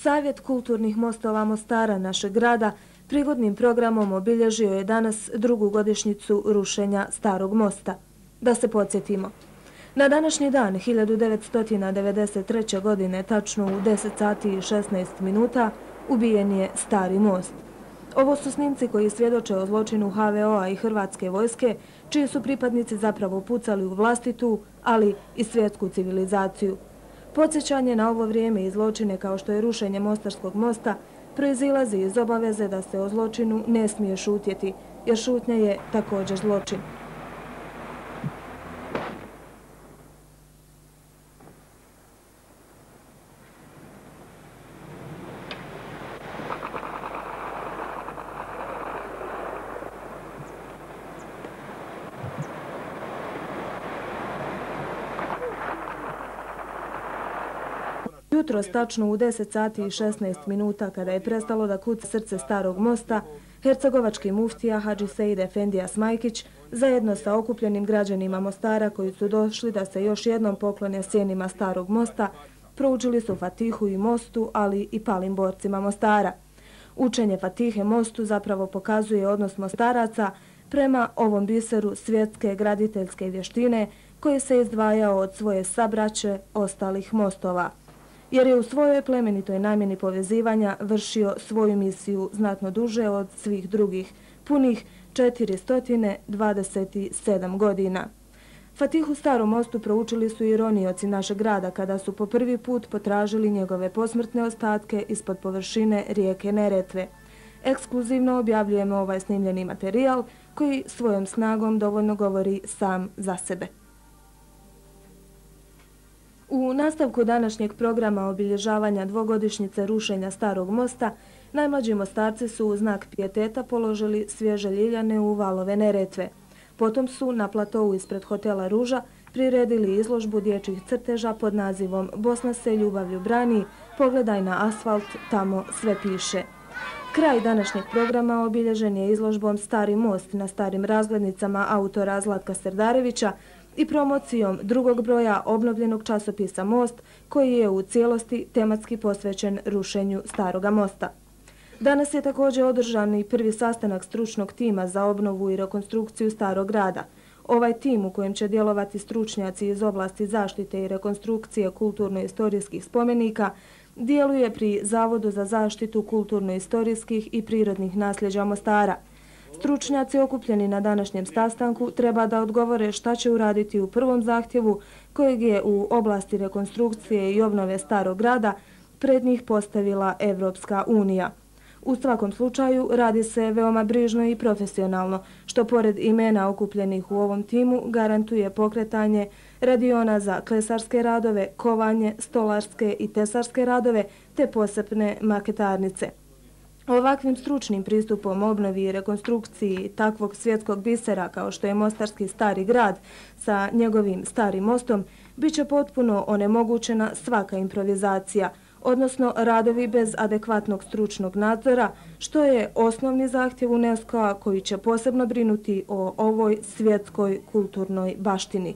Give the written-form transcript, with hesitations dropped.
Savjet kulturnih mostova Mostara našeg grada prigodnim programom obilježio je danas drugu godišnjicu rušenja Starog mosta. Da se podsjetimo. Na današnji dan 1993. godine, tačno u 10 sati i 16 minuta, ubijen je Stari most. Ovo su snimci koji svjedoče o zločinu HVO-a i Hrvatske vojske, čiji su pripadnici zapravo pucali u vlastitu, ali i svjetsku civilizaciju. Podsjećanje na ovo vrijeme i zločine kao što je rušenje Mostarskog mosta proizilazi iz obaveze da se o zločinu ne smije šutjeti, jer šutnja je također zločin. Jutros, tačno u 10 sati i 16 minuta, kada je prestalo da kuca srce Starog mosta, hercegovački muftija Hadži Sejd Efendija Smajkić, zajedno sa okupljenim građanima Mostara koji su došli da se još jednom poklone sjenima Starog mosta, proučili su Fatihu i mostu, ali i palim borcima Mostara. Učenje Fatihe mostu zapravo pokazuje odnos Mostaraca prema ovom biseru svjetske graditeljske vještine koji se izdvajao od svoje sabraće ostalih mostova, jer je u svojoj plemenitoj namjeni povezivanja vršio svoju misiju znatno duže od svih drugih, punih 427 godina. Fatihu Starom mostu proučili su i ronioci našeg grada kada su po prvi put potražili njegove posmrtne ostatke ispod površine rijeke Neretve. Ekskluzivno objavljujemo ovaj snimljeni materijal koji svojom snagom dovoljno govori sam za sebe. U nastavku današnjeg programa obilježavanja dvogodišnjice rušenja Starog mosta, najmlađi Mostarci su u znak pijeteta položili svježe ljiljane u valove Neretve. Potom su na platovu ispred hotela Ruža priredili izložbu dječjih crteža pod nazivom Bosna se ljubavlju brani, pogledaj na asfalt, tamo sve piše. Kraj današnjeg programa obilježen je izložbom Stari most na starim razglednicama autora Zlatka Serdarevića i promocijom drugog broja obnovljenog časopisa Most, koji je u cijelosti tematski posvećen rušenju Staroga mosta. Danas je također održan i prvi sastanak stručnog tima za obnovu i rekonstrukciju Starog grada. Ovaj tim, u kojem će djelovati stručnjaci iz oblasti zaštite i rekonstrukcije kulturno-istorijskih spomenika, djeluje pri Zavodu za zaštitu kulturno-istorijskih i prirodnih nasljeđa Mostara. Stručnjaci okupljeni na današnjem sastanku treba da odgovore šta će uraditi u prvom zahtjevu kojeg je u oblasti rekonstrukcije i obnove Starog grada pred njih postavila Evropska unija. U svakom slučaju radi se veoma brižno i profesionalno, što pored imena okupljenih u ovom timu garantuje pokretanje radiona za klesarske radove, kovanje, stolarske i tesarske radove te posebne maketarnice. Ovakvim stručnim pristupom obnovi i rekonstrukciji takvog svjetskog bisera kao što je Mostarski Stari grad sa njegovim Starim mostom, bit će potpuno onemogućena svaka improvizacija, odnosno radovi bez adekvatnog stručnog nadzora, što je osnovni zahtjev UNESCO-a koji će posebno brinuti o ovoj svjetskoj kulturnoj baštini.